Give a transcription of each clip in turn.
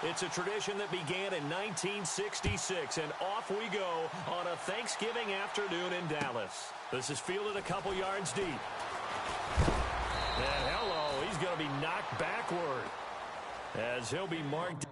It's a tradition that began in 1966, and off we go on a Thanksgiving afternoon in Dallas. This is fielded a couple yards deep. And hello, he's going to be knocked backward as he'll be marked.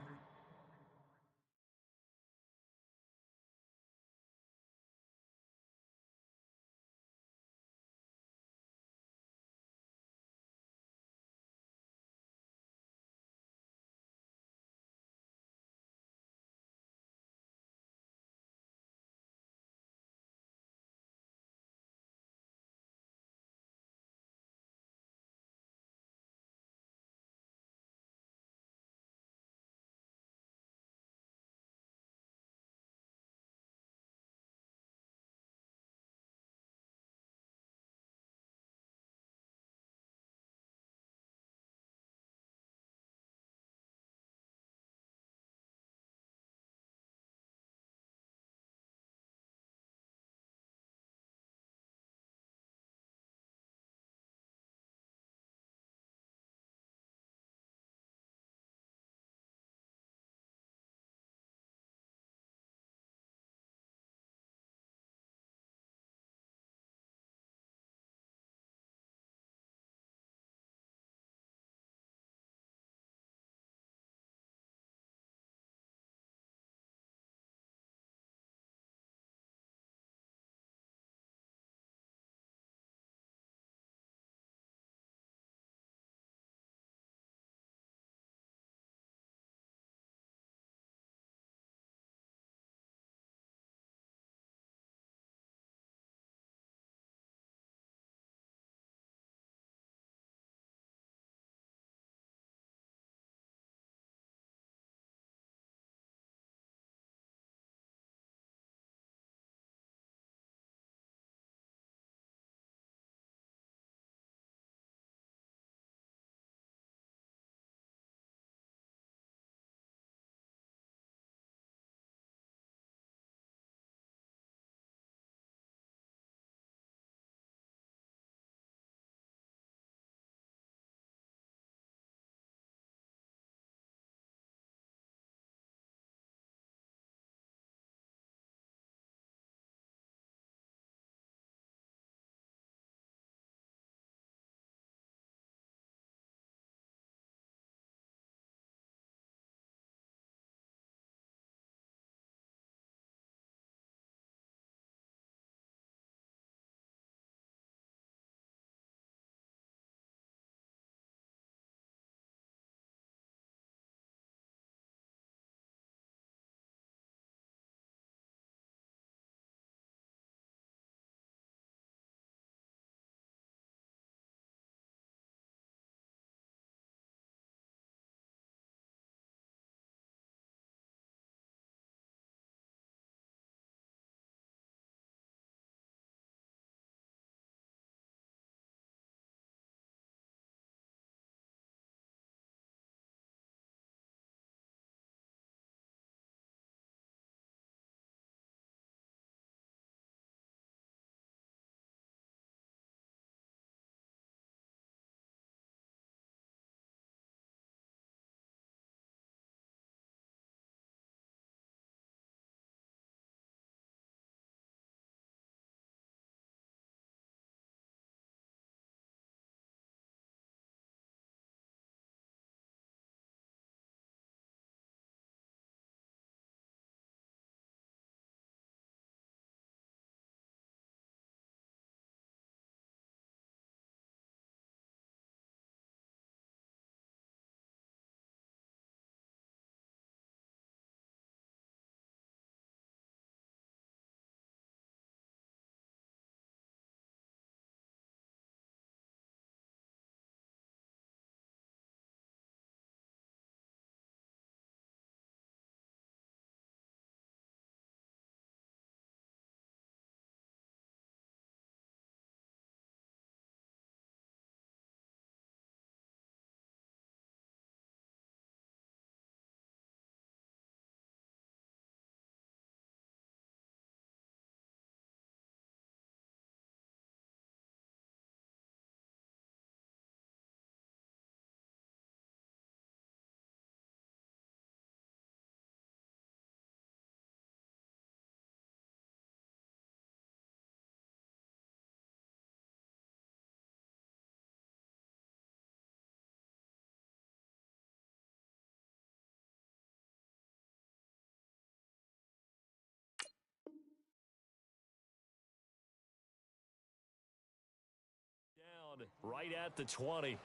Right at the 20.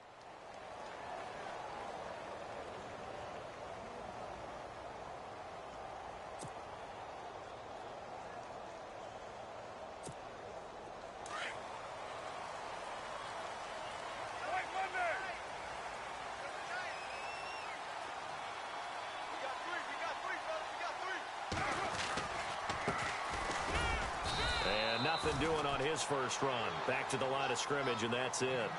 And nothing doing on his first run. Back to the line of scrimmage, and that's it.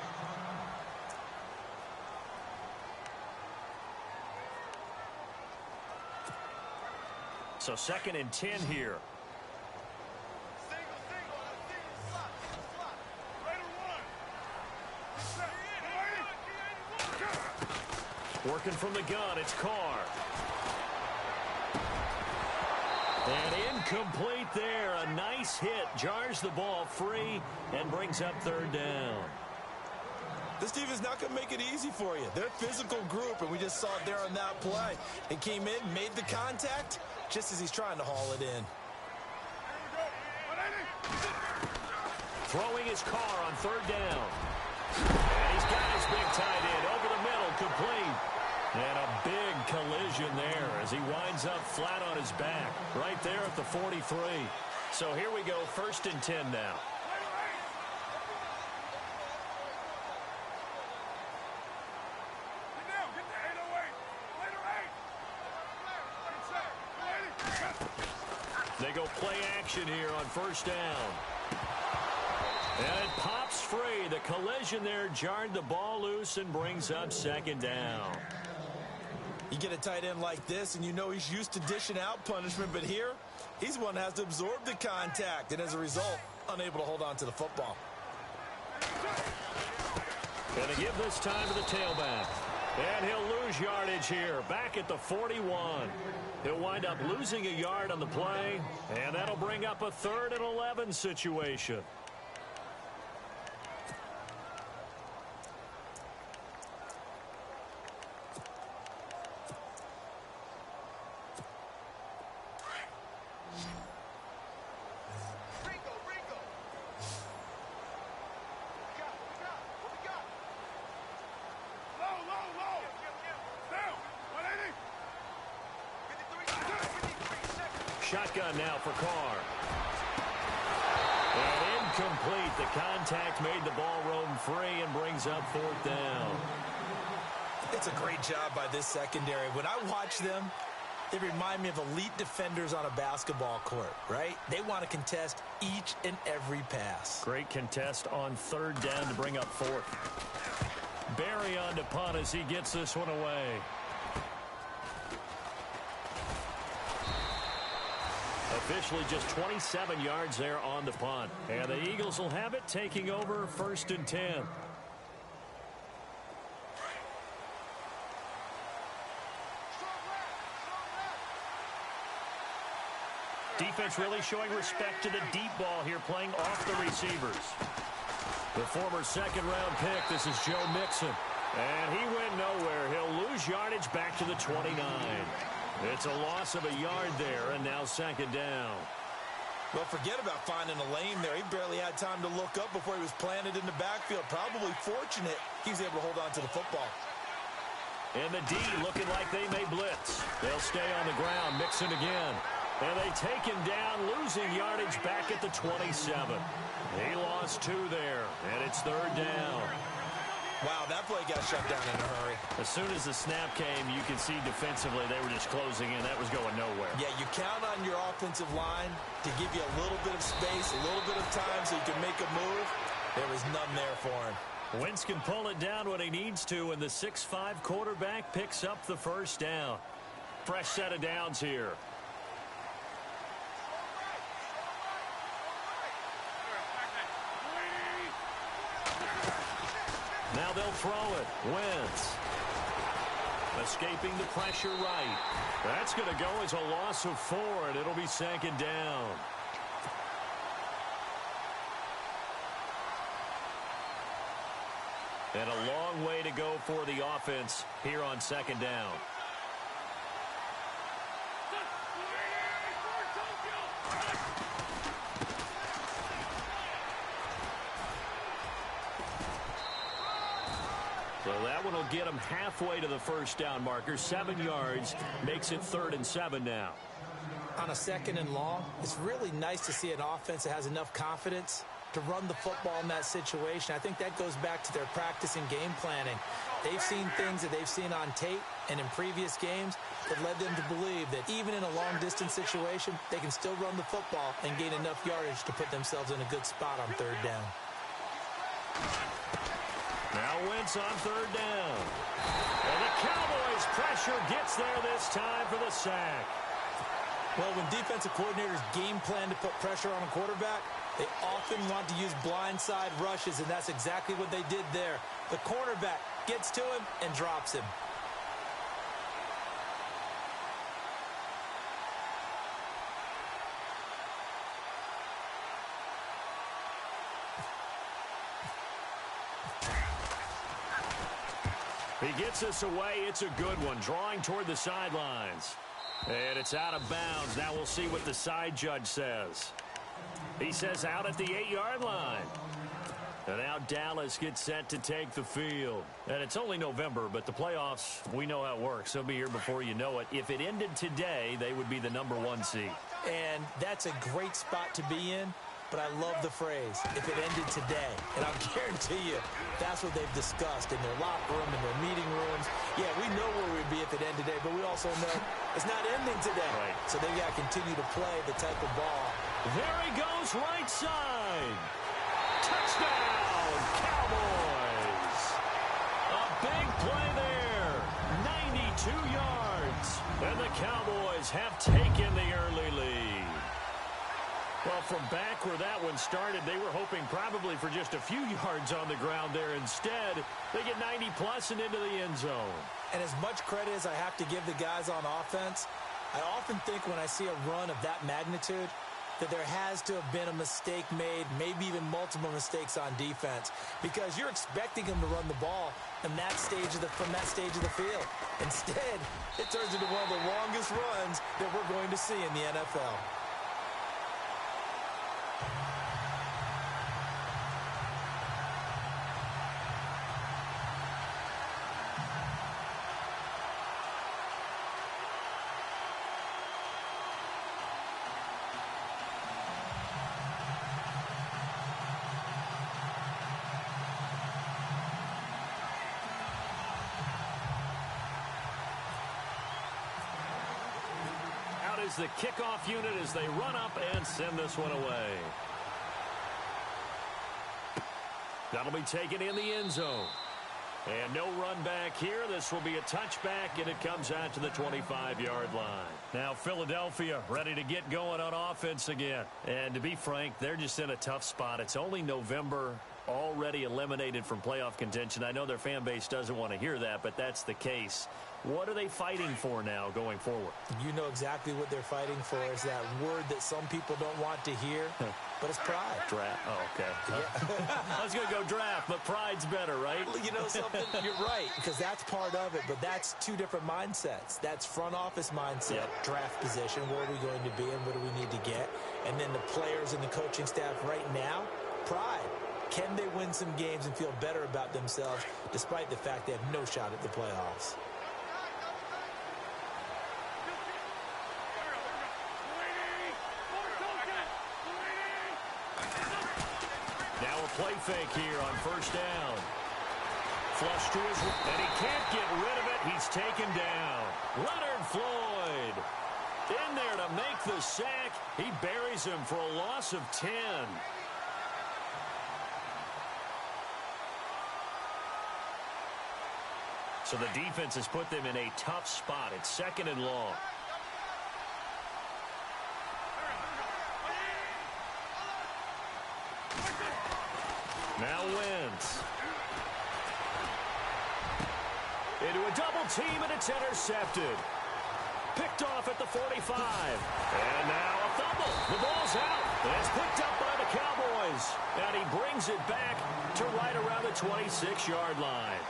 So 2nd and 10 here. Working from the gun, it's Carr. And incomplete there. A nice hit. Jars the ball free and brings up 3rd down. This team is not going to make it easy for you. They're a physical group, and we just saw it there on that play. They came in, made the contact, just as he's trying to haul it in. Throwing his Carr on 3rd down. And he's got his big tight end over the middle, complete. And a big collision there as he winds up flat on his back right there at the 43. So here we go, 1st and 10 now. They go play action here on 1st down. And it pops free. The collision there jarred the ball loose and brings up 2nd down. You get a tight end like this, and you know he's used to dishing out punishment, but here, he's the one that has to absorb the contact, and as a result, unable to hold on to the football. Going to give this time to the tailback. And he'll lose yardage here, back at the 41. He'll wind up losing a yard on the play, and that'll bring up a 3rd and 11 situation. Shotgun now for Carr. And incomplete. The contact made the ball roam free and brings up 4th down. It's a great job by this secondary. When I watch them, they remind me of elite defenders on a basketball court, right? They want to contest each and every pass. Great contest on 3rd down to bring up 4th. Barry on to punt as he gets this one away. Officially just 27 yards there on the punt. And the Eagles will have it, taking over 1st and 10. Defense really showing respect to the deep ball here, playing off the receivers. The former 2nd-round pick, this is Joe Mixon. And he went nowhere. He'll lose yardage back to the 29. It's a loss of a yard there, and now 2nd down. Well, forget about finding a lane there. He barely had time to look up before he was planted in the backfield. Probably fortunate he was able to hold on to the football. And the D looking like they may blitz. They'll stay on the ground, Mixon again. And they take him down, losing yardage back at the 27. He lost 2 there, and it's 3rd down. Wow, that play got shut down in a hurry. As soon as the snap came, you can see defensively they were just closing in. That was going nowhere. Yeah, you count on your offensive line to give you a little bit of space, a little bit of time so you can make a move. There was none there for him. Wentz can pull it down when he needs to, and the 6'5" quarterback picks up the 1st down. Fresh set of downs here. Now they'll throw it. Wentz. Escaping the pressure right. That's going to go as a loss of 4, and it'll be 2nd down. And a long way to go for the offense here on 2nd down. will get them halfway to the first down marker. 7 yards makes it 3rd and 7 now. On a 2nd and long, it's really nice to see an offense that has enough confidence to run the football in that situation. I think that goes back to their practice and game planning. They've seen things that they've seen on tape and in previous games that led them to believe that even in a long-distance situation, they can still run the football and gain enough yardage to put themselves in a good spot on 3rd down. Now Wentz on 3rd down. And the Cowboys pressure gets there this time for the sack. Well, when defensive coordinators game plan to put pressure on a quarterback, they often want to use blindside rushes, and that's exactly what they did there. The cornerback gets to him and drops him. He gets us away. It's a good one, drawing toward the sidelines. And it's out of bounds. Now we'll see what the side judge says. He says out at the 8-yard line. And now Dallas gets set to take the field. And it's only November, but the playoffs, we know how it works. They'll be here before you know it. If it ended today, they would be the #1 seed. And that's a great spot to be in. But I love the phrase, if it ended today. And I'll guarantee you, that's what they've discussed in their locker room, in their meeting rooms. Yeah, we know where we'd be if it ended today, but we also know it's not ending today. Right. So they've got to continue to play the type of ball. There he goes, right side. Touchdown, Cowboys. A big play there. 92 yards. And the Cowboys have taken the early lead. Well, from back where that one started, they were hoping probably for just a few yards on the ground there. Instead, they get 90-plus and into the end zone. And as much credit as I have to give the guys on offense, I often think when I see a run of that magnitude that there has to have been a mistake made, maybe even multiple mistakes on defense, because you're expecting them to run the ball from that stage of the field. Instead, it turns into one of the longest runs that we're going to see in the NFL. Is the kickoff unit as they run up and send this one away. That'll be taken in the end zone. And no run back here. This will be a touchback, and it comes out to the 25-yard line. Now Philadelphia ready to get going on offense again. And to be frank, they're just in a tough spot. It's only November, already eliminated from playoff contention. I know their fan base doesn't want to hear that, but that's the case. What are they fighting for now going forward? You know exactly what they're fighting for. Is that word that some people don't want to hear, but it's pride. Draft. Oh, okay. Yeah. I was going to go draft, but pride's better, right? You know something? You're right, because that's part of it, but that's two different mindsets. That's front office mindset, draft position, where are we going to be and what do we need to get? And then the players and the coaching staff right now, pride. Can they win some games and feel better about themselves despite the fact they have no shot at the playoffs? Now a play fake here on first down. Flush to his, and he can't get rid of it. He's taken down. Leonard Floyd in there to make the sack. He buries him for a loss of 10. So the defense has put them in a tough spot. It's 2nd and long. Now Wentz. Into a double team, and it's intercepted. Picked off at the 45. And now a fumble. The ball's out. And it's picked up by the Cowboys. And he brings it back to right around the 26-yard line.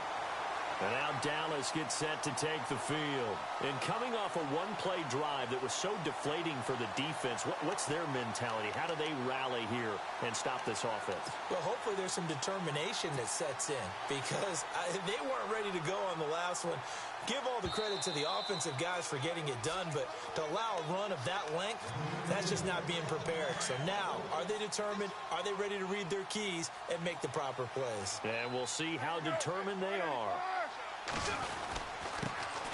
And now Dallas gets set to take the field. And coming off a one-play drive that was so deflating for the defense, what's their mentality? How do they rally here and stop this offense? Well, hopefully there's some determination that sets in because they weren't ready to go on the last one. Give all the credit to the offensive guys for getting it done, but to allow a run of that length, that's just not being prepared. So now, are they determined? Are they ready to read their keys and make the proper plays? And we'll see how determined they are.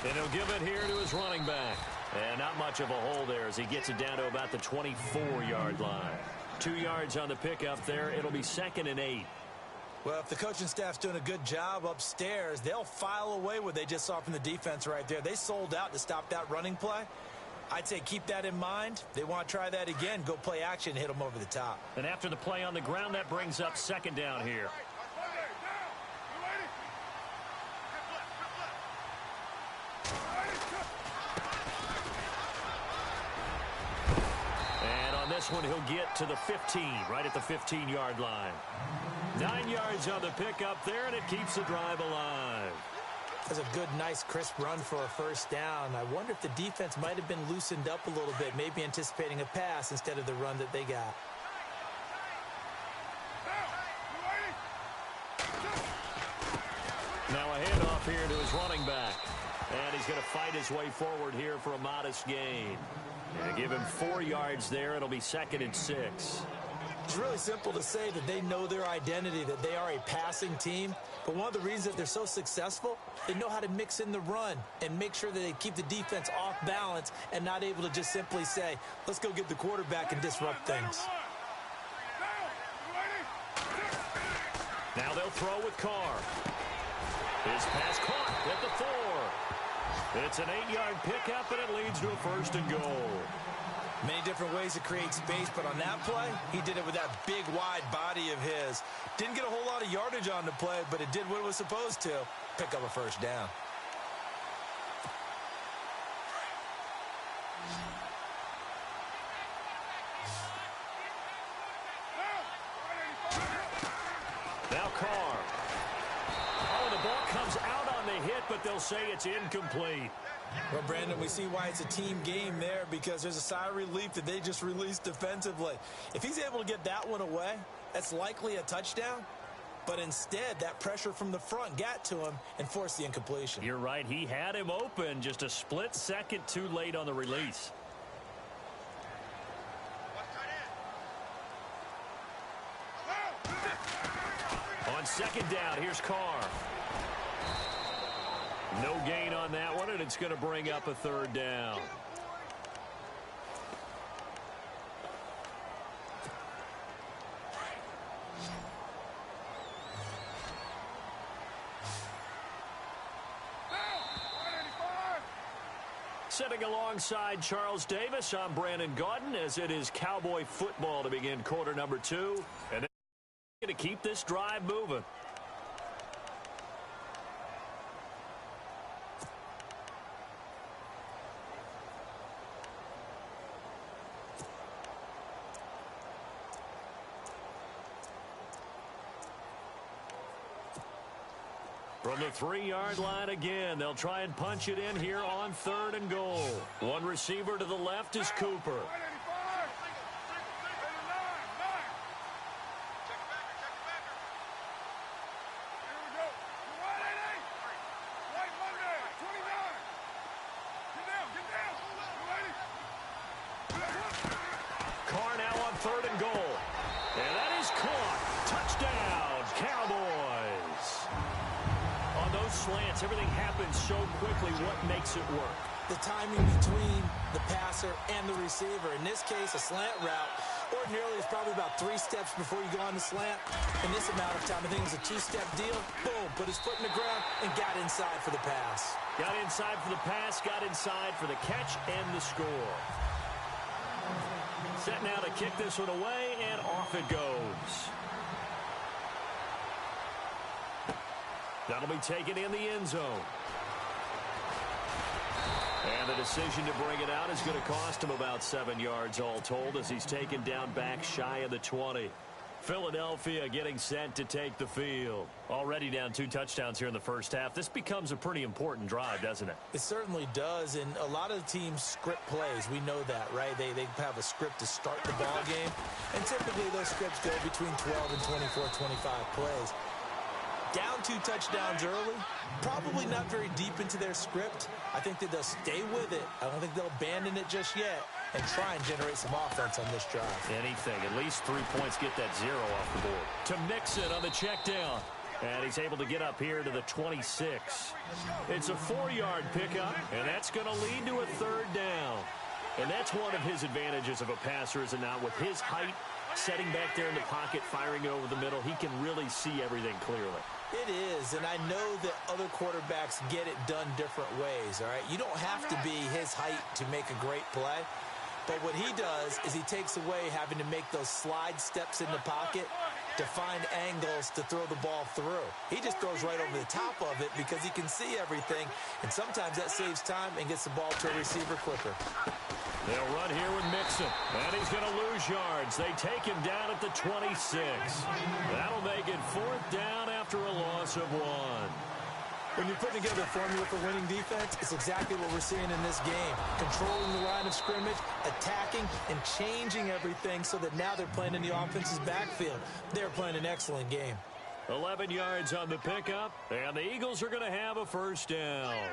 And he'll give it here to his running back. And not much of a hole there as he gets it down to about the 24-yard line. 2 yards on the pickup there. It'll be 2nd and 8. Well, if the coaching staff's doing a good job upstairs, they'll file away what they just saw from the defense right there. They sold out to stop that running play. I'd say keep that in mind. They want to try that again. Go play action, hit them over the top. And after the play on the ground, that brings up 2nd down here. And on this one, he'll get to the 15, right at the 15-yard line. 9 yards on the pickup there, and it keeps the drive alive. That's a good, nice, crisp run for a first down. I wonder if the defense might have been loosened up a little bit, maybe anticipating a pass instead of the run that they got. Now a handoff here to his running back. And he's going to fight his way forward here for a modest gain. And give him 4 yards there. It'll be 2nd and 6. It's really simple to say that they know their identity, that they are a passing team. But one of the reasons that they're so successful, they know how to mix in the run and make sure that they keep the defense off balance and not able to just simply say, let's go get the quarterback and disrupt things. Now they'll throw with Carr. His pass caught at the 4. It's an 8-yard pickup, and it leads to a 1st and goal. Many different ways to create space, but on that play, he did it with that big, wide body of his. Didn't get a whole lot of yardage on the play, but it did what it was supposed to. Pick up a first down. Now Carr. Oh, the ball comes out on the hit, but they'll say it's incomplete. Well, Brandon, we see why it's a team game there because there's a sigh of relief that they just released defensively. If he's able to get that one away, that's likely a touchdown. But instead, that pressure from the front got to him and forced the incompletion. You're right. He had him open, just a split second too late on the release. On 2nd down, here's Carr. No gain on that one, and it's going to bring up a 3rd down. Sitting alongside Charles Davis, I'm Brandon Gaudin as it is Cowboy football to begin quarter number 2. And they're going to keep this drive moving. From the 3-yard line again, they'll try and punch it in here on 3rd and goal. One receiver to the left is Cooper. Carr now on 3rd and goal. And that is caught. Touchdown, Cowboys. On those slants, everything happens so quickly. What makes it work? The timing between the passer and the receiver. In this case, a slant route. Ordinarily, it's probably about 3 steps before you go on the slant. In this amount of time, I think it was a 2-step deal. Boom, put his foot in the ground and got inside for the pass. Got inside for the pass, got inside for the catch and the score. Set now to kick this one away, and off it goes. That'll be taken in the end zone. And the decision to bring it out is going to cost him about 7 yards all told as he's taken down back shy of the 20. Philadelphia getting set to take the field. Already down 2 touchdowns here in the first half. This becomes a pretty important drive, doesn't it? It certainly does, and a lot of the teams script plays. We know that, right? They have a script to start the ball game, and typically those scripts go between 12 and 24, 25 plays. Down 2 touchdowns early, probably not very deep into their script. I think that they'll stay with it. I don't think they'll abandon it just yet and try and generate some offense on this drive. Anything. At least 3 points, get that 0 off the board. To Mixon on the check down. And he's able to get up here to the 26. It's a 4-yard pickup, and that's going to lead to a 3rd down. And that's one of his advantages of a passer, is it not? With his height, setting back there in the pocket, firing it over the middle, he can really see everything clearly. It is, and I know that other quarterbacks get it done different ways, all right? You don't have to be his height to make a great play, but what he does is he takes away having to make those slide steps in the pocket to find angles to throw the ball through. He just throws right over the top of it because he can see everything, and sometimes that saves time and gets the ball to a receiver quicker. They'll run here with Mixon, and he's going to lose yards. They take him down at the 26. That'll make it 4th down after a loss of 1. When you're putting together a formula for winning defense, it's exactly what we're seeing in this game. Controlling the line of scrimmage, attacking, and changing everything so that now they're playing in the offense's backfield. They're playing an excellent game. 11 yards on the pickup, and the Eagles are going to have a 1st down.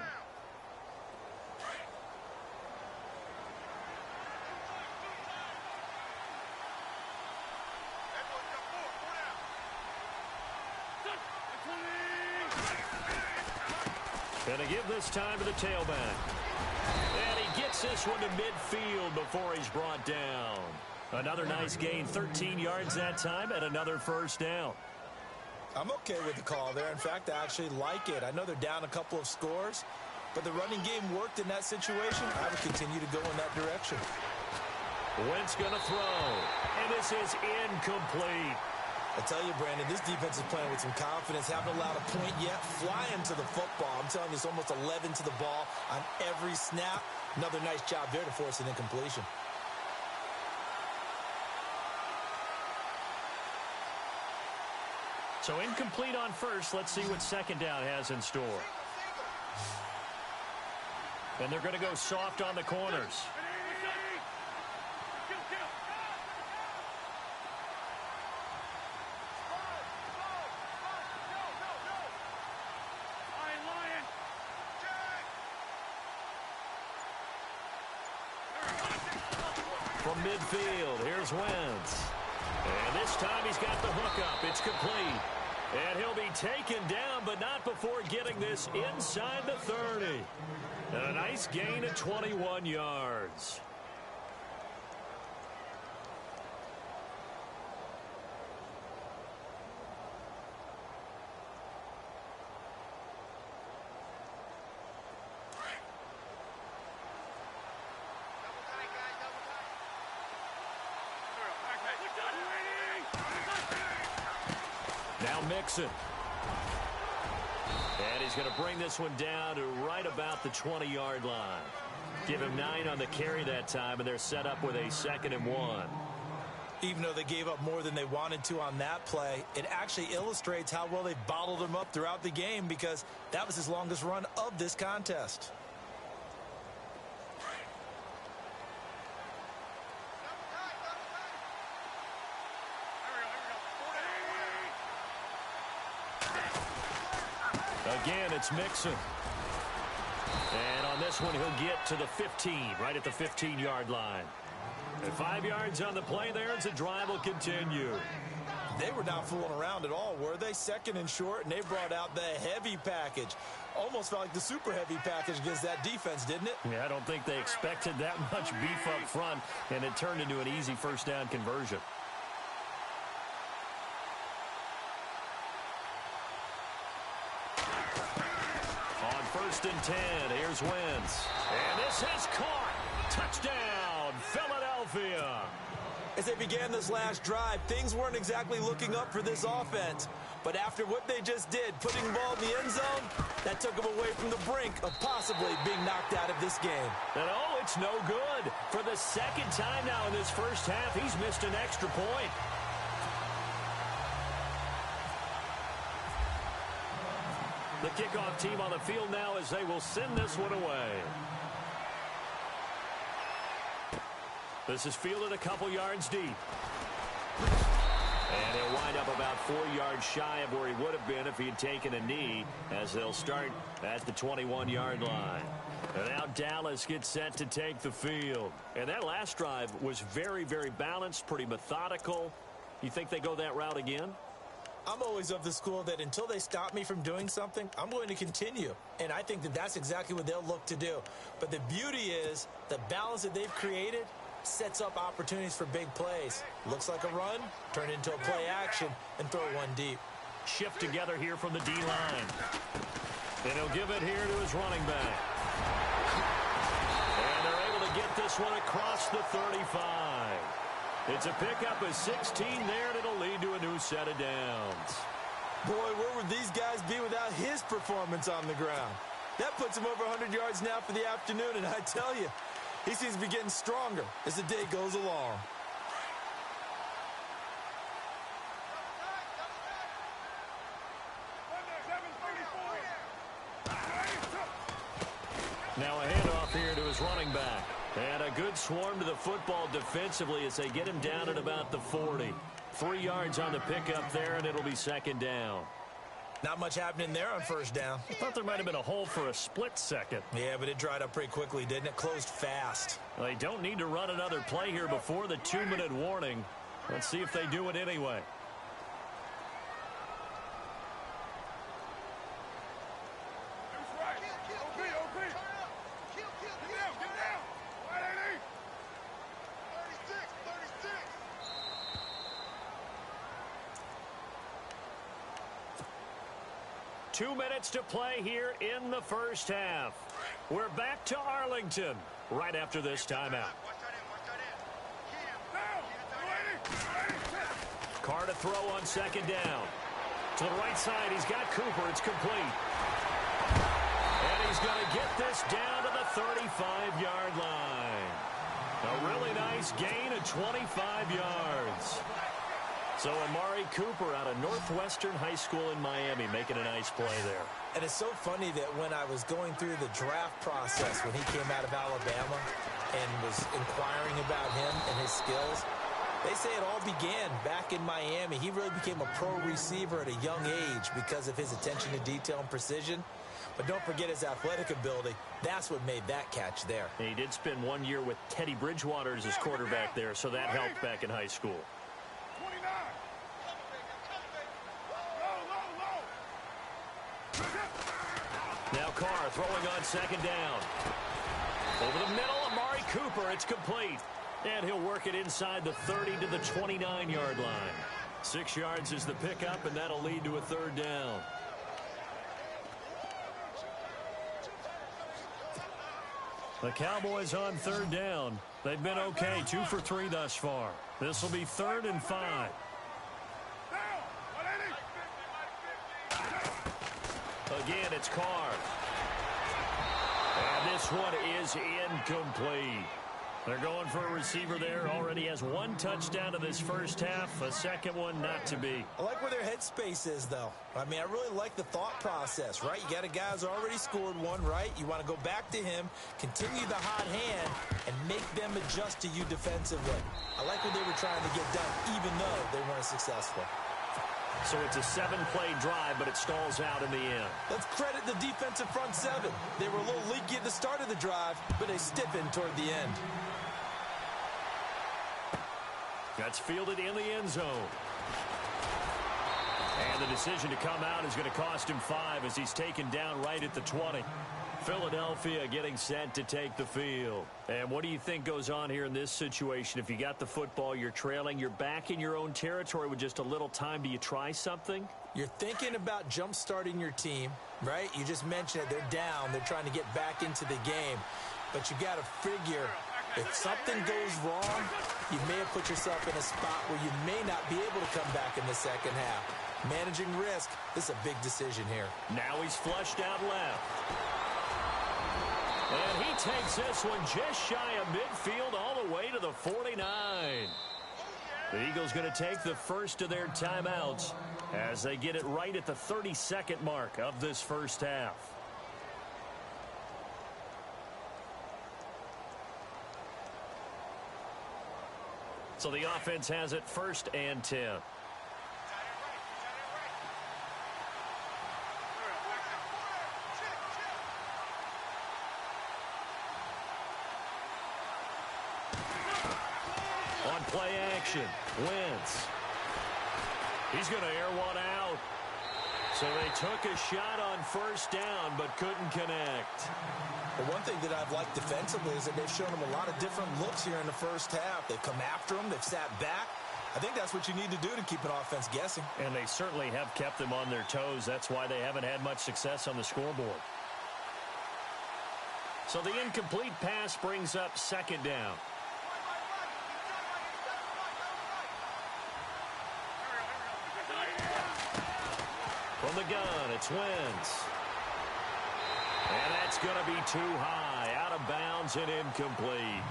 Going to give this time to the tailback. And he gets this one to midfield before he's brought down. Another nice gain, 13 yards that time, and another 1st down. I'm okay with the call there. In fact, I actually like it. I know they're down a couple of scores, but the running game worked in that situation. I would continue to go in that direction. Wentz going to throw, and this is incomplete. I tell you, Brandon, this defense is playing with some confidence. Haven't allowed a point yet. Flying to the football. I'm telling you, it's almost 11 to the ball on every snap. Another nice job there to force an incompletion. So incomplete on first. Let's see what 2nd down has in store. And they're going to go soft on the corners. From midfield, here's Wentz. And this time he's got the hook up. It's complete. And he'll be taken down, but not before getting this inside the 30. And a nice gain of 21 yards. Now Mixon. And he's going to bring this one down to right about the 20-yard line. Give him 9 on the carry that time, and they're set up with a 2nd and 1. Even though they gave up more than they wanted to on that play, it actually illustrates how well they've bottled him up throughout the game because that was his longest run of this contest. Again, it's Mixon. And on this one, he'll get to the 15, right at the 15-yard line. And 5 yards on the play there as the drive will continue. They were not fooling around at all, were they? 2nd and short, and they brought out the heavy package. Almost felt like the super heavy package against that defense, didn't it? Yeah, I don't think they expected that much beef up front, and it turned into an easy 1st down conversion. On 1st and 10, here's Wentz. And this is caught. Touchdown, Philadelphia. As they began this last drive, things weren't exactly looking up for this offense. But after what they just did, putting the ball in the end zone, that took them away from the brink of possibly being knocked out of this game. And oh, it's no good. For the 2nd time now in this first half, he's missed an extra point. The kickoff team on the field now as they will send this one away. This is fielded a couple yards deep. And he'll wind up about 4 yards shy of where he would have been if he had taken a knee, as they'll start at the 21-yard line. And now Dallas gets set to take the field. And that last drive was very, very balanced, pretty methodical. You think they go that route again? I'm always of the school that until they stop me from doing something, I'm going to continue. And I think that that's exactly what they'll look to do. But the beauty is the balance that they've created sets up opportunities for big plays. Looks like a run, turn into a play action, and throw one deep. Shift together here from the D-line. And he'll give it here to his running back. And they're able to get this one across the 35. It's a pickup of 16 there, and it'll lead to a new set of downs. Boy, where would these guys be without his performance on the ground? That puts him over 100 yards now for the afternoon, and I tell you, he seems to be getting stronger as the day goes along. Now a handoff here to his running back. And a good swarm to the football defensively as they get him down at about the 40. 3 yards on the pickup there, and it'll be second down. Not much happening there on first down. I thought there might have been a hole for a split second. Yeah, but it dried up pretty quickly, didn't it? Closed fast. Well, they don't need to run another play here before the 2-minute warning. Let's see if they do it anyway. Two minutes to play here in the first half. We're back to Arlington right after this timeout. Carr to throw on second down. To the right side, he's got Cooper. It's complete. And he's going to get this down to the 35-yard line. A really nice gain of 25 yards. So Amari Cooper out of Northwestern High School in Miami making a nice play there. And it's so funny that when I was going through the draft process when he came out of Alabama and was inquiring about him and his skills, they say it all began back in Miami. He really became a pro receiver at a young age because of his attention to detail and precision. But don't forget his athletic ability. That's what made that catch there. And he did spend 1 year with Teddy Bridgewater as his quarterback there, so that helped back in high school. Now Carr throwing on second down. Over the middle, Amari Cooper. It's complete. And he'll work it inside the 30 to the 29-yard line. 6 yards is the pickup, and that'll lead to a third down. The Cowboys on third down. They've been okay, 2 for 3 thus far. This will be 3rd and 5. Again, it's Carr. And this one is incomplete. They're going for a receiver there. Already has 1 touchdown in this first half. A second one not to be. I like where their headspace is, though. I mean, I really like the thought process, right? You got a guy who's already scored 1, right? You want to go back to him, continue the hot hand, and make them adjust to you defensively. I like what they were trying to get done, even though they weren't successful. So it's a 7-play drive, but it stalls out in the end. Let's credit the defensive front 7. They were a little leaky at the start of the drive, but they stiffened toward the end. That's fielded in the end zone. And the decision to come out is going to cost him 5 as he's taken down right at the 20. Philadelphia getting set to take the field. And what do you think goes on here in this situation? If you got the football, you're trailing, you're back in your own territory with just a little time. Do you try something? You're thinking about jump-starting your team, right? You just mentioned it. They're down. They're trying to get back into the game. But you got to figure if something goes wrong, you may have put yourself in a spot where you may not be able to come back in the second half. Managing risk, this is a big decision here. Now he's flushed out left. And he takes this one just shy of midfield all the way to the 49. The Eagles going to take the first of their timeouts as they get it right at the 30-second mark of this first half. So the offense has it 1st and 10. On play action, Wentz. He's going to air one out. So they took a shot on 1st down but couldn't connect. Well, one thing that I've liked defensively is that they've shown him a lot of different looks here in the first half. They've come after him. They've sat back. I think that's what you need to do to keep an offense guessing. And they certainly have kept them on their toes. That's why they haven't had much success on the scoreboard. So the incomplete pass brings up 2nd down. From the gun, it's Wentz. And that's going to be too high, out of bounds and incomplete.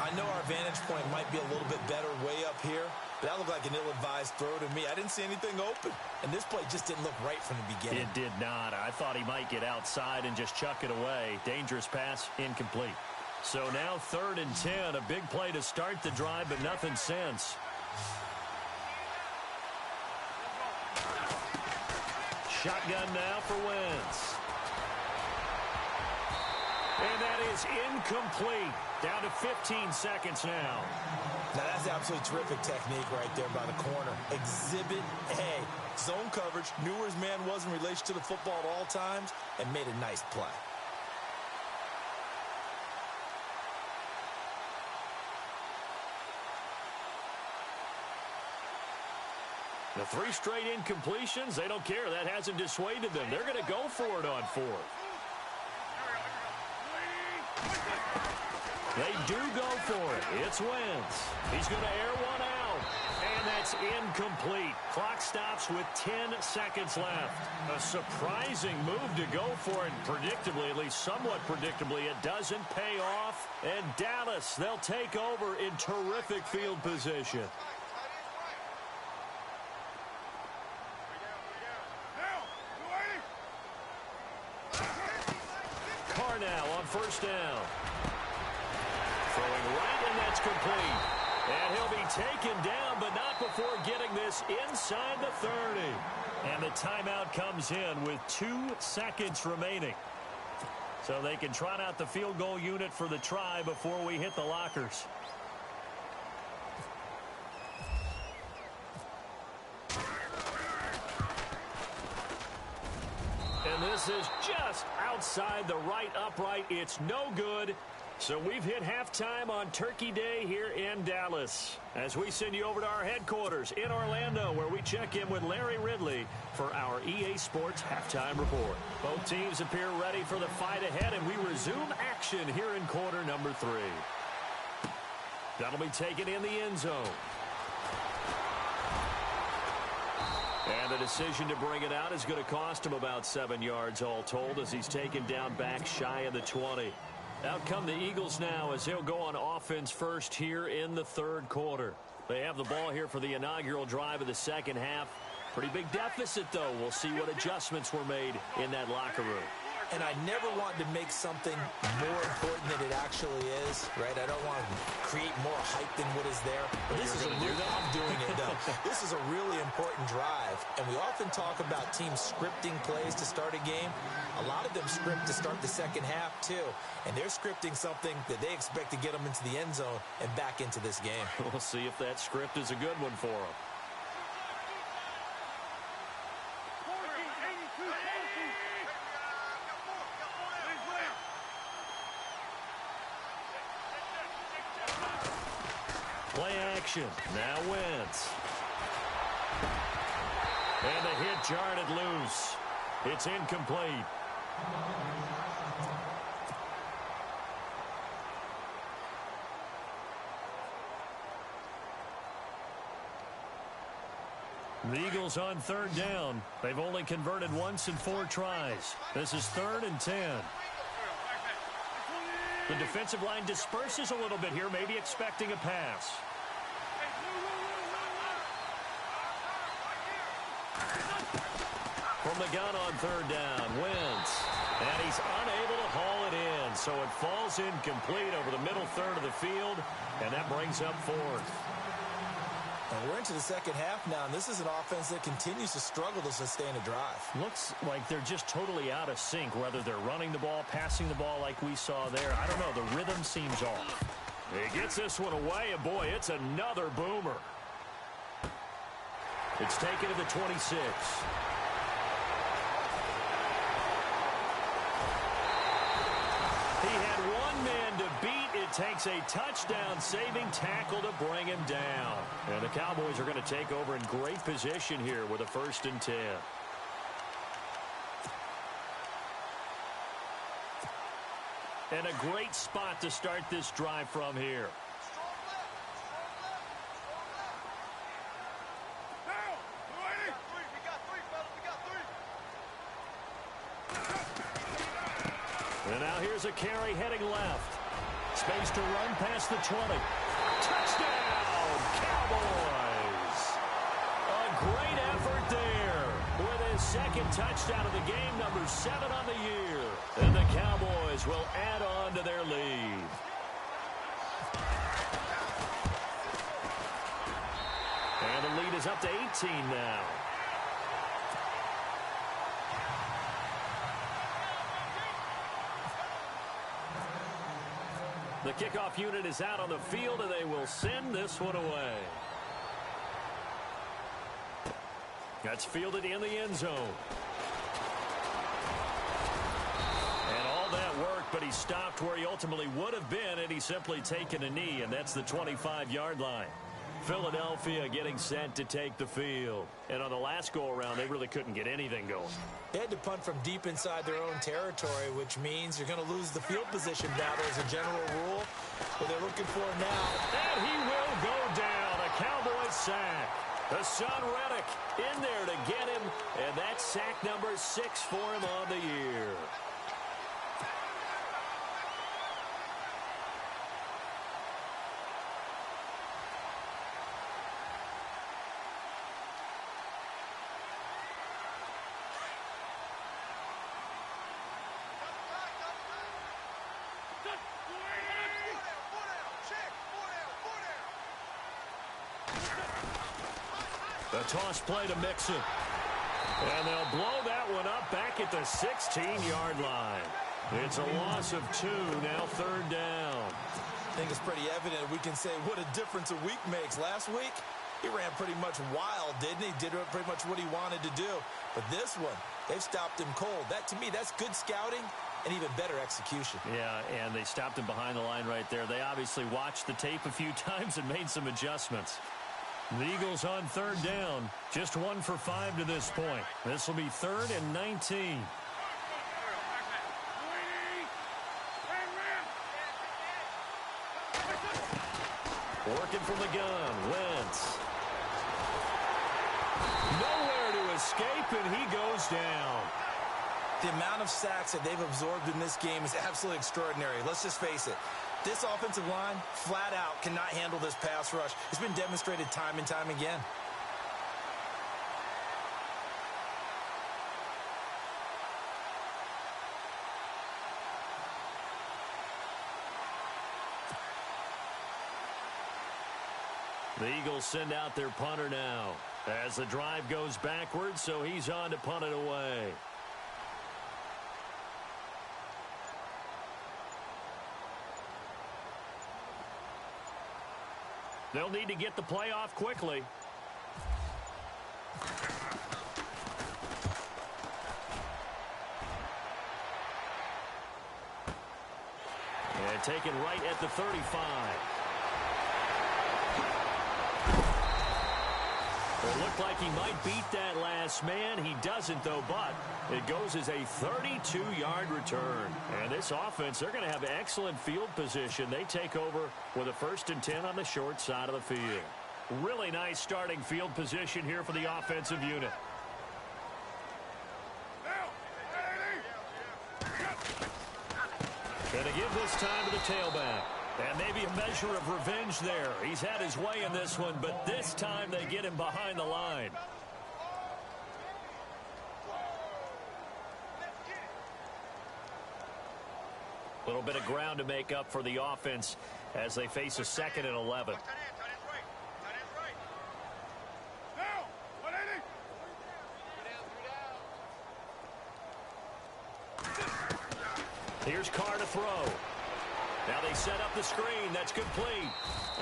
I know our vantage point might be a little bit better way up here, but that looked like an ill-advised throw to me. I didn't see anything open, and this play just didn't look right from the beginning. It did not. I thought he might get outside and just chuck it away. Dangerous pass, incomplete. So now 3rd and 10, a big play to start the drive, but nothing since. Shotgun now for Wentz. And that is incomplete. Down to 15 seconds now. Now that's absolutely terrific technique right there by the corner. Exhibit A. Zone coverage, knew where his man was in relation to the football at all times, and made a nice play. The 3 straight incompletions, they don't care. That hasn't dissuaded them. They're going to go for it on 4th. They do go for it. It's Wentz. He's going to air one out. And that's incomplete. Clock stops with 10 seconds left. A surprising move to go for it. Predictably, at least somewhat predictably, it doesn't pay off. And Dallas, they'll take over in terrific field position. Now on 1st down. Throwing right, and that's complete. And he'll be taken down, but not before getting this inside the 30. And the timeout comes in with 2 seconds remaining. So they can trot out the field goal unit for the try before we hit the lockers. And this is just outside the right upright. It's no good. So we've hit halftime on Turkey Day here in Dallas. As we send you over to our headquarters in Orlando, where we check in with Larry Ridley for our EA Sports Halftime Report. Both teams appear ready for the fight ahead, and we resume action here in quarter number 3. That'll be taken in the end zone. And the decision to bring it out is going to cost him about 7 yards all told, as he's taken down back shy of the 20. Out come the Eagles now as they'll go on offense first here in the 3rd quarter. They have the ball here for the inaugural drive of the 2nd half. Pretty big deficit, though. We'll see what adjustments were made in that locker room. And I never want to make something more important than it actually is, right? I don't want to create more hype than what is there. But this is a real, I'm doing it, though. This is a really important drive. And we often talk about teams scripting plays to start a game. A lot of them script to start the 2nd half, too. And they're scripting something that they expect to get them into the end zone and back into this game. We'll see if that script is a good one for them. Play action. Now Wentz. And the hit jarred it loose. It's incomplete. The Eagles on 3rd down. They've only converted once in 4 tries. This is 3rd and 10. The defensive line disperses a little bit here, maybe expecting a pass. From the gun on third down, Wentz. And he's unable to haul it in, so it falls incomplete over the middle third of the field, and that brings up fourth. And we're into the second half now, and this is an offense that continues to struggle to sustain a drive. Looks like they're just totally out of sync, whether they're running the ball, passing the ball like we saw there. I don't know. The rhythm seems off. He gets this one away, and boy, it's another boomer. It's taken to the 26. He had one man to beat. It takes a touchdown-saving tackle to bring him down. And the Cowboys are going to take over in great position here with a 1st and 10. And a great spot to start this drive from here. And now here's a carry heading left. Space to run past the 20. Touchdown, Cowboys! A great effort there with his 2nd touchdown of the game, number 7 on the year. And the Cowboys will add on to their lead. And the lead is up to 18 now. The kickoff unit is out on the field, and they will send this one away. That's fielded in the end zone. And all that work, but he stopped where he ultimately would have been had he simply taken a knee, and that's the 25-yard line. Philadelphia getting set to take the field. And on the last go-around, they really couldn't get anything going. They had to punt from deep inside their own territory, which means you're going to lose the field position battle as a general rule. What they're looking for now. And he will go down. A Cowboys sack. The son Reddick in there to get him. And that's sack number 6 for him on the year. The toss play to Mixon. And they'll blow that one up back at the 16-yard line. It's a loss of 2, now 3rd down. I think it's pretty evident we can say what a difference a week makes. Last week, he ran pretty much wild, didn't he? Did pretty much what he wanted to do. But this one, they've stopped him cold. That, to me, that's good scouting and even better execution. Yeah, and they stopped him behind the line right there. They obviously watched the tape a few times and made some adjustments. The Eagles on 3rd down. Just 1 for 5 to this point. This will be 3rd and 19. Working from the gun, Wentz. Nowhere to escape, and he goes down. The amount of sacks that they've absorbed in this game is absolutely extraordinary. Let's just face it. This offensive line, flat out, cannot handle this pass rush. It's been demonstrated time and time again. The Eagles send out their punter now as the drive goes backwards, so he's on to punt it away. They'll need to get the play off quickly. And taken right at the 35. It looked like he might beat that last man. He doesn't, though, but it goes as a 32-yard return. And this offense, they're going to have excellent field position. They take over with a 1st and 10 on the short side of the field. Really nice starting field position here for the offensive unit. And to give this time to the tailback. And maybe a measure of revenge there. He's had his way in this one, but this time they get him behind the line. A little bit of ground to make up for the offense as they face a 2nd and 11. Here's Carr to throw. Now they set up the screen. That's complete.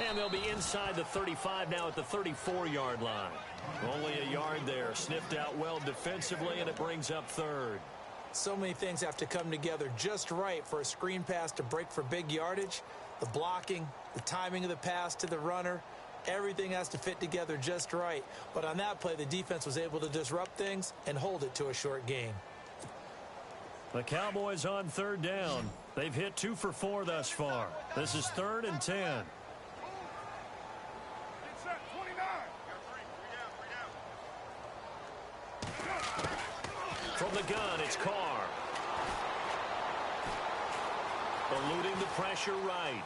And they'll be inside the 35 now at the 34-yard line. Only a yard there. Sniffed out well defensively, and it brings up 3rd. So many things have to come together just right for a screen pass to break for big yardage. The blocking, the timing of the pass to the runner, everything has to fit together just right. But on that play, the defense was able to disrupt things and hold it to a short gain. The Cowboys on 3rd down. They've hit 2 for 4 thus far. This is 3rd and 10. From the gun, it's Carr. Eluding the pressure right.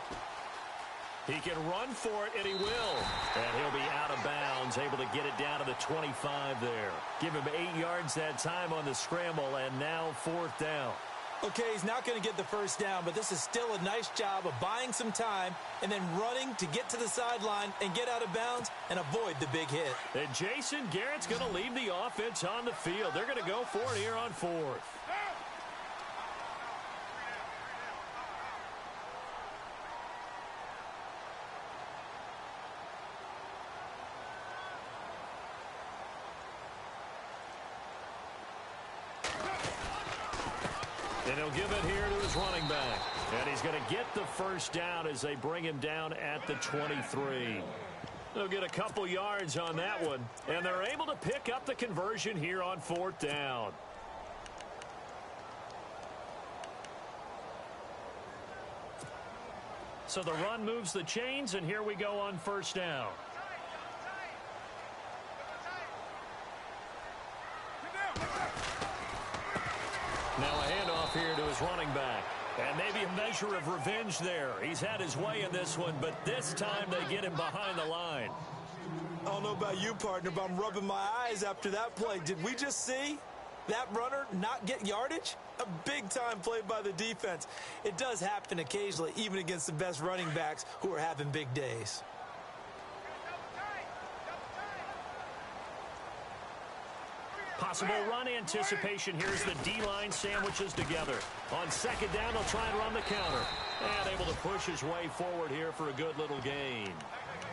He can run for it, and he will. And he'll be out of bounds, able to get it down to the 25 there. Give him 8 yards that time on the scramble, and now 4th down. Okay, he's not going to get the first down, but this is still a nice job of buying some time and then running to get to the sideline and get out of bounds and avoid the big hit. And Jason Garrett's going to lead the offense on the field. They're going to go for it here on 4th. And he'll give it here to his running back. And he's going to get the first down as they bring him down at the 23. They'll get a couple yards on that one. And they're able to pick up the conversion here on 4th down. So the run moves the chains, and here we go on 1st down. Now a handoff here to his running back. And maybe a measure of revenge there. He's had his way in this one, but this time they get him behind the line. I don't know about you, partner, but I'm rubbing my eyes after that play. Did we just see that runner not get yardage? A big-time play by the defense. It does happen occasionally, even against the best running backs who are having big days. Possible run anticipation. Here's the D-line sandwiches together. On 2nd down, they'll try and run the counter. And able to push his way forward here for a good little gain.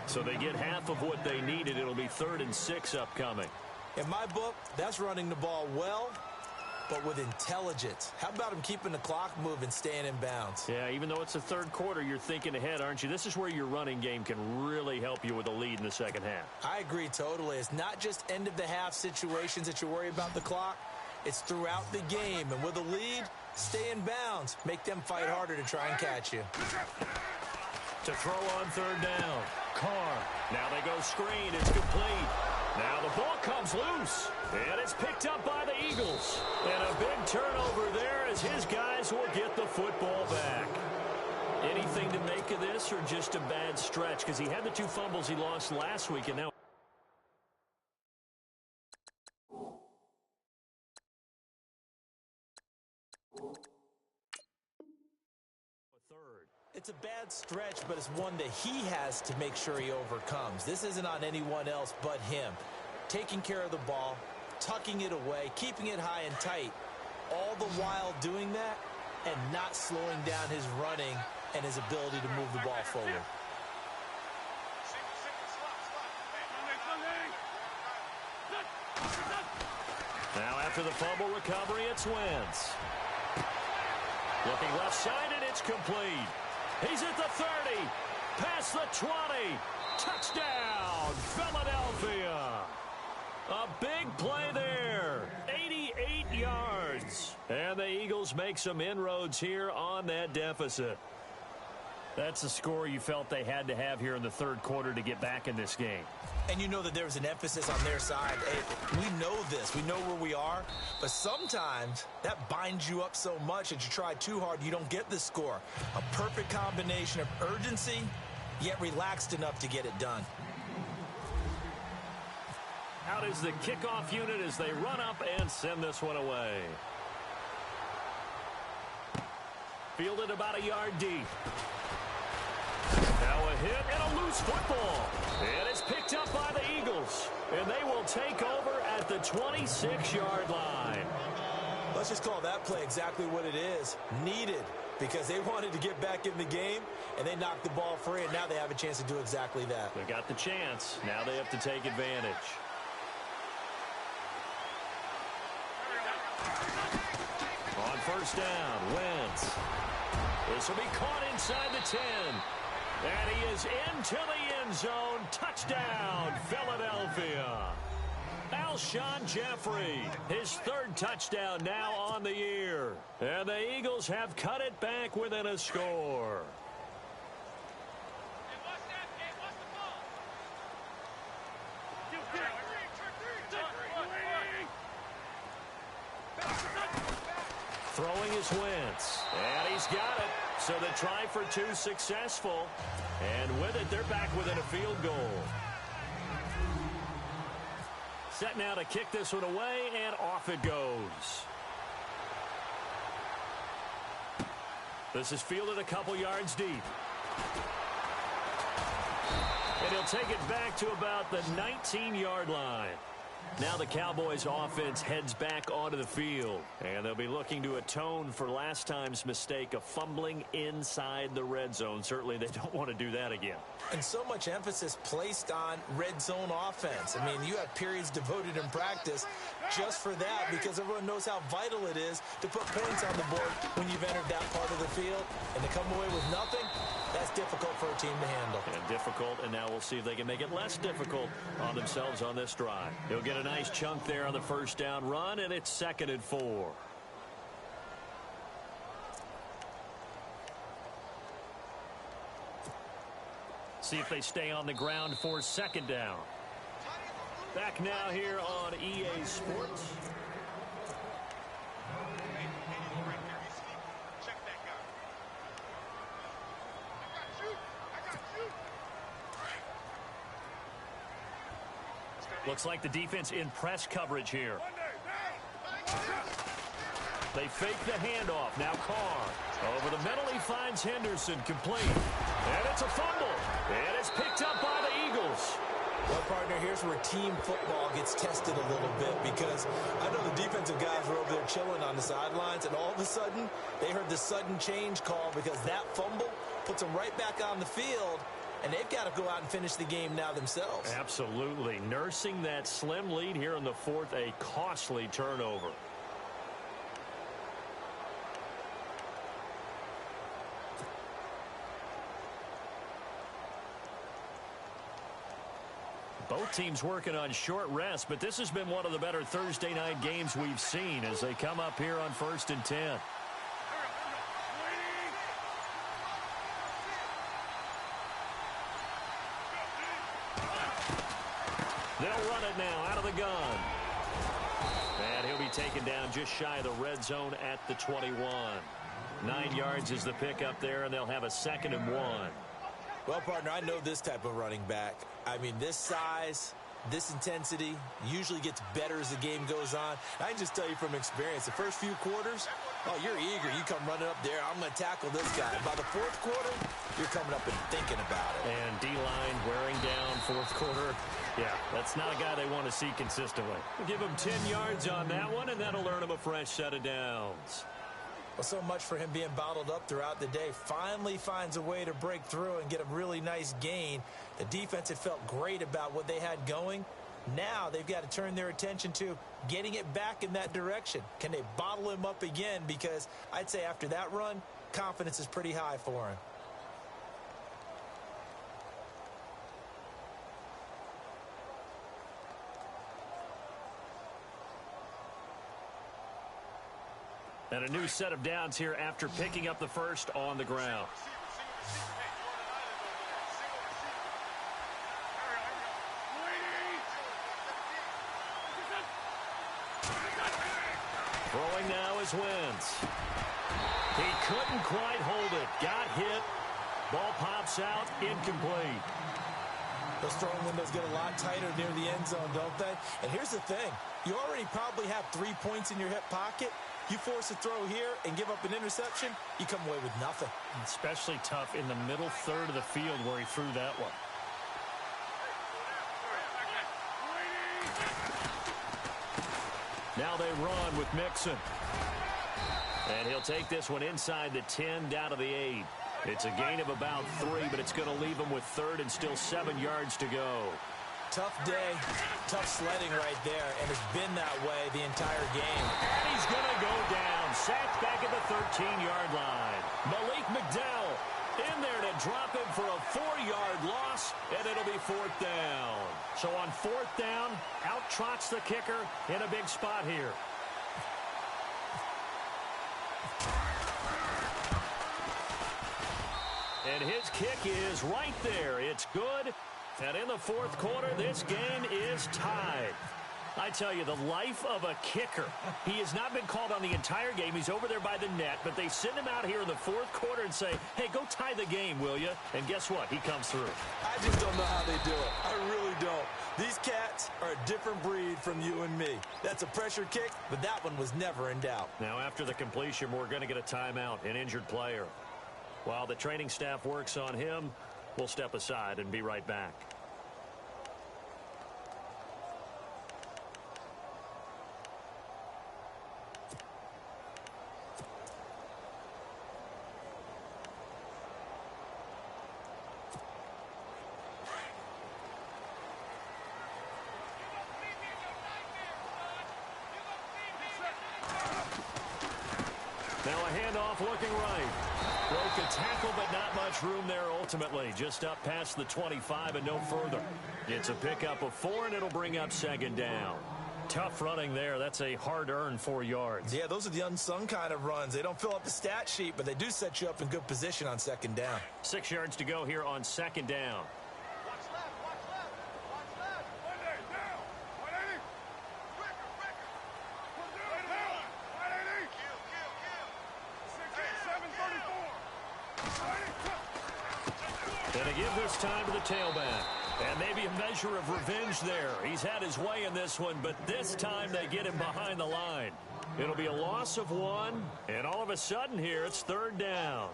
So they get half of what they needed. It'll be 3rd and 6 upcoming. In my book, that's running the ball well, but with intelligence. How about him keeping the clock moving, staying in bounds? Yeah, even though it's the 3rd quarter, you're thinking ahead, aren't you? This is where your running game can really help you with a lead in the 2nd half. I agree totally. It's not just end-of-the-half situations that you worry about the clock. It's throughout the game. And with a lead, stay in bounds. Make them fight harder to try and catch you. To throw on 3rd down. Carr. Now they go screen. It's complete. Now the ball comes loose, and it's picked up by the Eagles. And a big turnover there as his guys will get the football back. Anything to make of this or just a bad stretch? Because he had the 2 fumbles he lost last week, and now... It's a bad stretch, but it's one that he has to make sure he overcomes. This isn't on anyone else but him. Taking care of the ball, tucking it away, keeping it high and tight, all the while doing that and not slowing down his running and his ability to move the ball forward. Now after the fumble recovery, it's Wentz. Looking left-sided, it's complete. He's at the 30, past the 20, touchdown, Philadelphia. A big play there, 88 yards. And the Eagles make some inroads here on that deficit. That's the score you felt they had to have here in the 3rd quarter to get back in this game. And you know that there's an emphasis on their side. Hey, we know this. We know where we are. But sometimes that binds you up so much that you try too hard, you don't get the score. A perfect combination of urgency, yet relaxed enough to get it done. Out is the kickoff unit as they run up and send this one away. Fielded about a yard deep. Now a hit and a loose football. And it's picked up by the Eagles. And they will take over at the 26-yard line. Let's just call that play exactly what it is. Needed, because they wanted to get back in the game, and they knocked the ball free, and now they have a chance to do exactly that. They got the chance. Now they have to take advantage. On first down, Wentz. This will be caught inside the 10. And he is into the end zone. Touchdown, Philadelphia. Alshon Jeffrey, his third touchdown now on the year. And the Eagles have cut it back within a score. Throwing is Wentz. And he's got it. So the try for two successful. And with it, they're back within a field goal. Set now to kick this one away, and off it goes. This is fielded a couple yards deep. And he'll take it back to about the 19-yard line. Now the Cowboys offense heads back onto the field. And they'll be looking to atone for last time's mistake of fumbling inside the red zone. Certainly they don't want to do that again. And so much emphasis placed on red zone offense. I mean, you have periods devoted in practice just for that, because everyone knows how vital it is to put points on the board when you've entered that part of the field. And to come away with nothing, that's difficult for a team to handle. And difficult, and now we'll see if they can make it less difficult on themselves on this drive. He'll get a nice chunk there on the first down run, and it's 2nd and 4. See if they stay on the ground for 2nd down. Back now here on EA Sports. Looks like the defense in press coverage here. They fake the handoff. Now Carr. Over the middle, he finds Henderson, complete. And it's a fumble. And it's picked up by the Eagles. Well, partner, here's where team football gets tested a little bit, because I know the defensive guys were over there chilling on the sidelines, and all of a sudden, they heard the sudden change call, because that fumble puts them right back on the field, and they've got to go out and finish the game now themselves. Absolutely. Nursing that slim lead here in the fourth, a costly turnover. Both teams working on short rest, but this has been one of the better Thursday night games we've seen as they come up here on 1st and 10. They'll run it now out of the gun. And he'll be taken down just shy of the red zone at the 21. 9 yards is the pickup there, and they'll have a 2nd and 1. Well, partner, I know this type of running back. I mean, this size, this intensity usually gets better as the game goes on. I can just tell you from experience, the first few quarters, oh, you're eager. You come running up there, I'm going to tackle this guy. By the fourth quarter, you're coming up and thinking about it. And D-line wearing down fourth quarter. Yeah, that's not a guy they want to see consistently. We'll give him 10 yards on that one, and that'll earn him a fresh set of downs. Well, so much for him being bottled up throughout the day. Finally finds a way to break through and get a really nice gain. The defense had felt great about what they had going. Now they've got to turn their attention to getting it back in that direction. Can they bottle him up again? Because I'd say after that run, confidence is pretty high for him. And a new set of downs here after picking up the first on the ground. Throwing now is Wentz. He couldn't quite hold it. Got hit. Ball pops out. Incomplete. Those throwing windows get a lot tighter near the end zone, don't they? And here's the thing. You already probably have 3 points in your hip pocket. You force a throw here and give up an interception, you come away with nothing. Especially tough in the middle third of the field where he threw that one. Now they run with Mixon. And he'll take this one inside the 10 down to the 8. It's a gain of about 3, but it's going to leave him with third and still 7 yards to go. Tough day, tough sledding right there, and it's been that way the entire game. And he's going to go down, sacked back at the 13-yard line. Malik McDowell in there to drop him for a 4-yard loss, and it'll be 4th down. So on 4th down, out trots the kicker in a big spot here. And his kick is right there. It's good. And in the 4th quarter, this game is tied. I tell you, the life of a kicker. He has not been called on the entire game. He's over there by the net, but they send him out here in the 4th quarter and say, hey, go tie the game, will you? And guess what? He comes through. I just don't know how they do it. I really don't. These cats are a different breed from you and me. That's a pressure kick, but that one was never in doubt. Now, after the completion, we're going to get a timeout, an injured player. While the training staff works on him, we'll step aside and be right back. Now a handoff looking right. Broke a tackle, but not much room there ultimately. Just up past the 25 and no further. It's a pickup of 4, and it'll bring up 2nd down. Tough running there. That's a hard-earned 4 yards. Yeah, those are the unsung kind of runs. They don't fill up the stat sheet, but they do set you up in good position on 2nd down. 6 yards to go here on 2nd down. And to give this time to the tailback. And maybe a measure of revenge there. He's had his way in this one, but this time they get him behind the line. It'll be a loss of 1, and all of a sudden here it's 3rd down.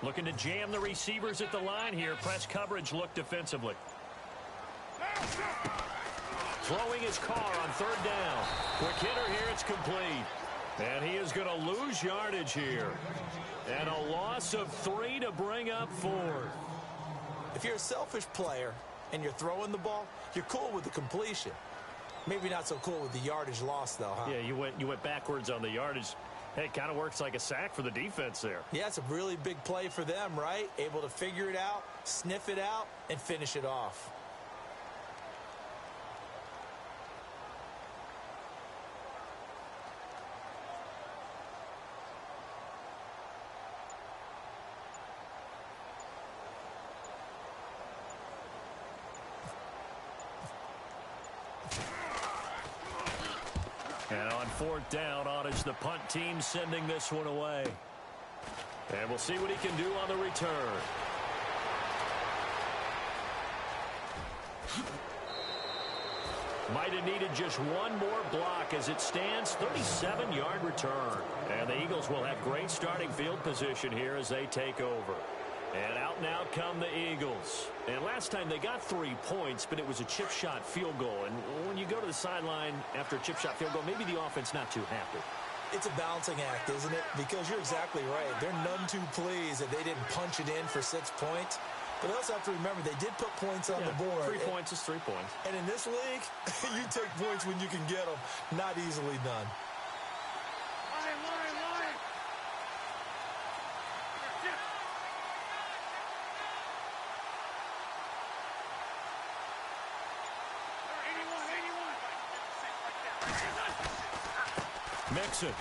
Looking to jam the receivers at the line here. Press coverage look defensively. Throwing his car on 3rd down. Quick hitter here, it's complete. And he is going to lose yardage here. And a loss of 3 to bring up 4th. If you're a selfish player and you're throwing the ball, you're cool with the completion. Maybe not so cool with the yardage loss, though, huh? Yeah, you went backwards on the yardage. Hey, it kind of works like a sack for the defense there. Yeah, it's a really big play for them, right? Able to figure it out, sniff it out, and finish it off. And on 4th down, on is the punt team sending this one away. And we'll see what he can do on the return. Might have needed just one more block as it stands. 37-yard return. And the Eagles will have great starting field position here as they take over. And out now come the Eagles. And last time they got 3 points, but it was a chip shot field goal. And when you go to the sideline after a chip shot field goal, maybe the offense not too happy. It's a balancing act, isn't it? Because you're exactly right. They're none too pleased that they didn't punch it in for 6 points. But they also have to remember they did put points on the board. 3 points is 3 points. And in this league, you take points when you can get them. Not easily done. Mixon.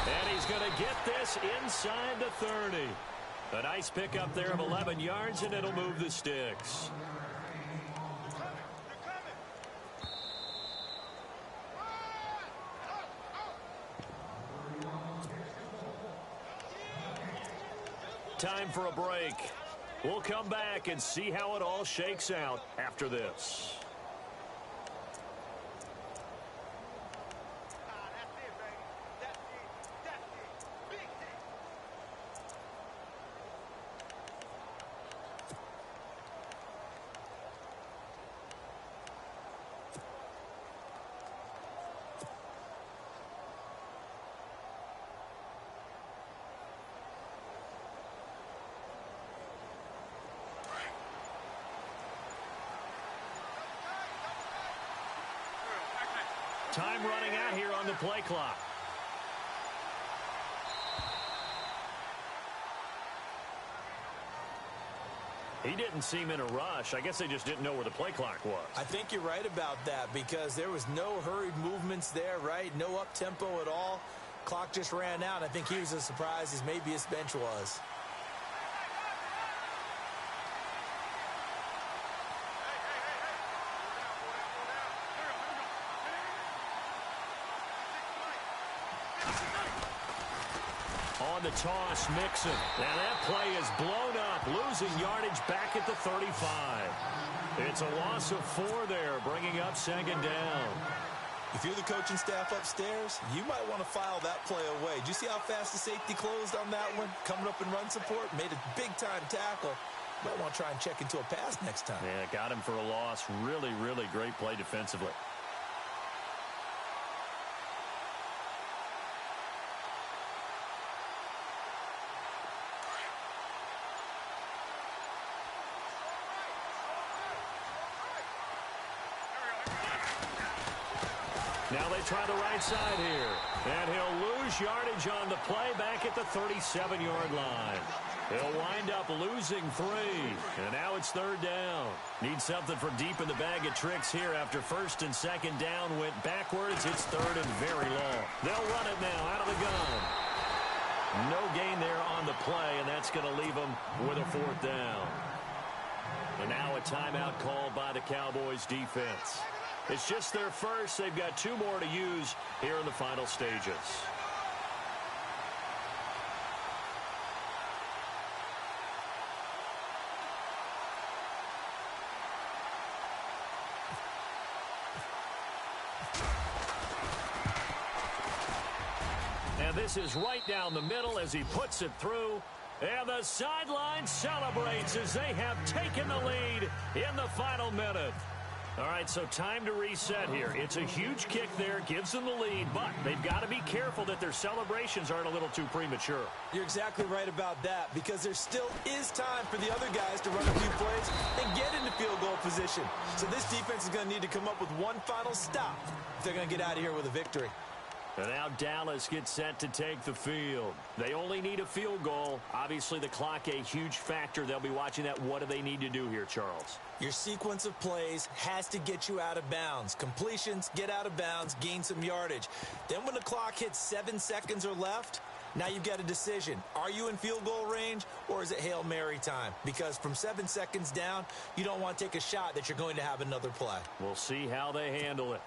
And he's going to get this inside the 30. A nice pickup there of 11 yards, and it'll move the sticks. Time for a break. We'll come back and see how it all shakes out after this. Time running out here on the play clock. He didn't seem in a rush. I guess they just didn't know where the play clock was. I think you're right about that because there was no hurried movements there, right? No up-tempo at all. Clock just ran out. I think he was as surprised as maybe his bench was. On the toss, Mixon. And that play is blown up, losing yardage back at the 35. It's a loss of 4 there, bringing up second down. If you're the coaching staff upstairs, you might want to file that play away. Did you see how fast the safety closed on that one? Coming up in run support, made a big-time tackle. Might want to try and check into a pass next time. Yeah, got him for a loss. Really, really great play defensively. Now they try the right side here. And he'll lose yardage on the play back at the 37-yard line. He'll wind up losing 3. And now it's third down. Need something for deep in the bag of tricks here after first and second down went backwards. It's third and very long. They'll run it now out of the gun. No gain there on the play, and that's going to leave them with a 4th down. And now a timeout called by the Cowboys defense. It's just their first. They've got 2 more to use here in the final stages. And this is right down the middle as he puts it through. And the sideline celebrates as they have taken the lead in the final minute. All right, so time to reset here. It's a huge kick there, gives them the lead, but they've got to be careful that their celebrations aren't a little too premature. You're exactly right about that because there still is time for the other guys to run a few plays and get into field goal position. So this defense is going to need to come up with one final stop if they're going to get out of here with a victory. And now Dallas gets set to take the field. They only need a field goal. Obviously, the clock a huge factor. They'll be watching that. What do they need to do here, Charles? Your sequence of plays has to get you out of bounds. Completions, get out of bounds, gain some yardage. Then when the clock hits 7 seconds or left, now you've got a decision. Are you in field goal range or is it Hail Mary time? Because from 7 seconds down, you don't want to take a shot that you're going to have another play. We'll see how they handle it.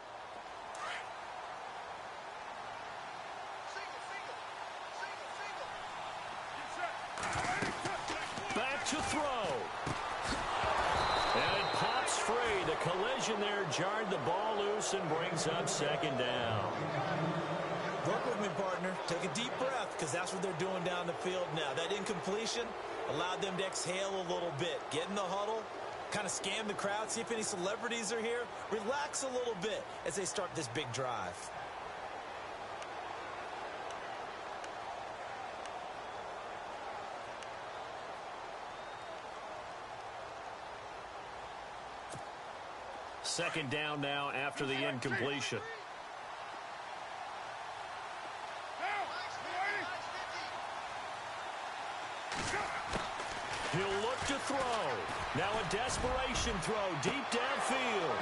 Back to throw. And it pops free. The collision there jarred the ball loose and brings up second down. Work with me, partner. Take a deep breath because that's what they're doing down the field now. That incompletion allowed them to exhale a little bit. Get in the huddle, kind of scan the crowd, see if any celebrities are here. Relax a little bit as they start this big drive. Second down now after the incompletion. He'll look to throw. Now a desperation throw deep downfield.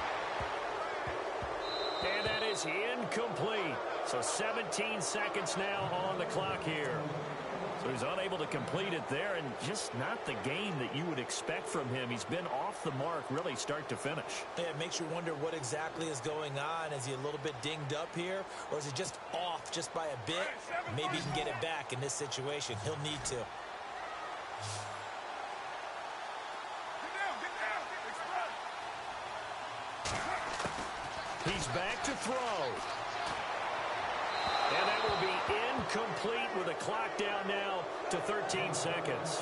And that is incomplete. So 17 seconds now on the clock here. So he's unable to complete it there, and just not the game that you would expect from him. He's been off the mark really start to finish. Yeah, it makes you wonder what exactly is going on. Is he a little bit dinged up here, or is it just off just by a bit? Maybe he can get it back in this situation. He'll need to. He's back to throw. And that will be incomplete with a clock down now to 13 seconds.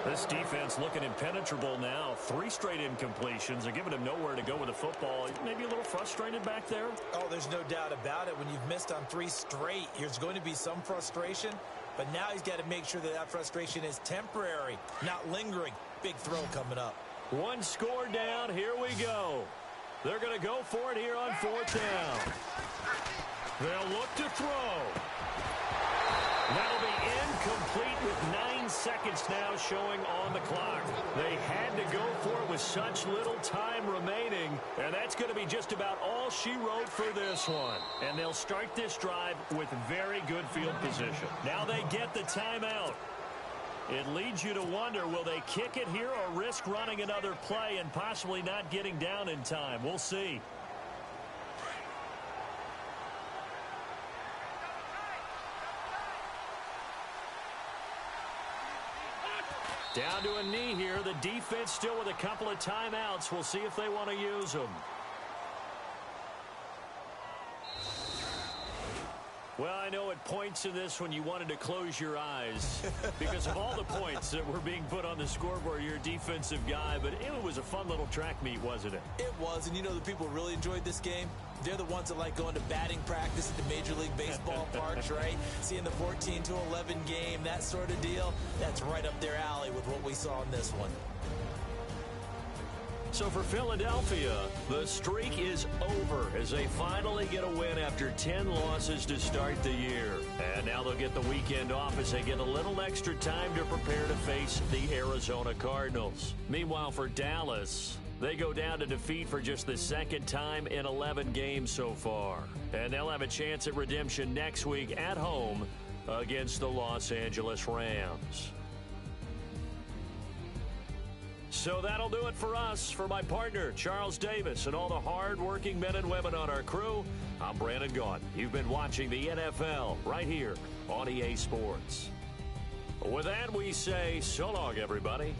This defense looking impenetrable now. 3 straight incompletions are giving him nowhere to go with the football. Maybe a little frustrated back there. Oh, there's no doubt about it. When you've missed on 3 straight, there's going to be some frustration. But now he's got to make sure that that frustration is temporary, not lingering. Big throw coming up. 1 score down. Here we go. They're going to go for it here on 4th down. They'll look to throw. That'll be incomplete with 9 seconds now showing on the clock. They had to go for it with such little time remaining, and that's going to be just about all she wrote for this one. And they'll start this drive with very good field position. Now they get the timeout. It leads you to wonder, will they kick it here or risk running another play and possibly not getting down in time? We'll see. Down to a knee here. The defense still with a couple of timeouts. We'll see if they want to use them. Well, I know at points in this when you wanted to close your eyes because of all the points that were being put on the scoreboard. You're a defensive guy, but it was a fun little track meet, wasn't it? It was, and you know the people really enjoyed this game? They're the ones that like going to batting practice at the Major League Baseball parks, right? Seeing the 14-11 game, that sort of deal, that's right up their alley with what we saw in this one. So for Philadelphia, the streak is over as they finally get a win after 10 losses to start the year. And now they'll get the weekend off as they get a little extra time to prepare to face the Arizona Cardinals. Meanwhile, for Dallas, they go down to defeat for just the 2nd time in 11 games so far. And they'll have a chance at redemption next week at home against the Los Angeles Rams. So that'll do it for us. For my partner, Charles Davis, and all the hard-working men and women on our crew, I'm Brandon Gaudin. You've been watching the NFL right here on EA Sports. With that, we say so long, everybody.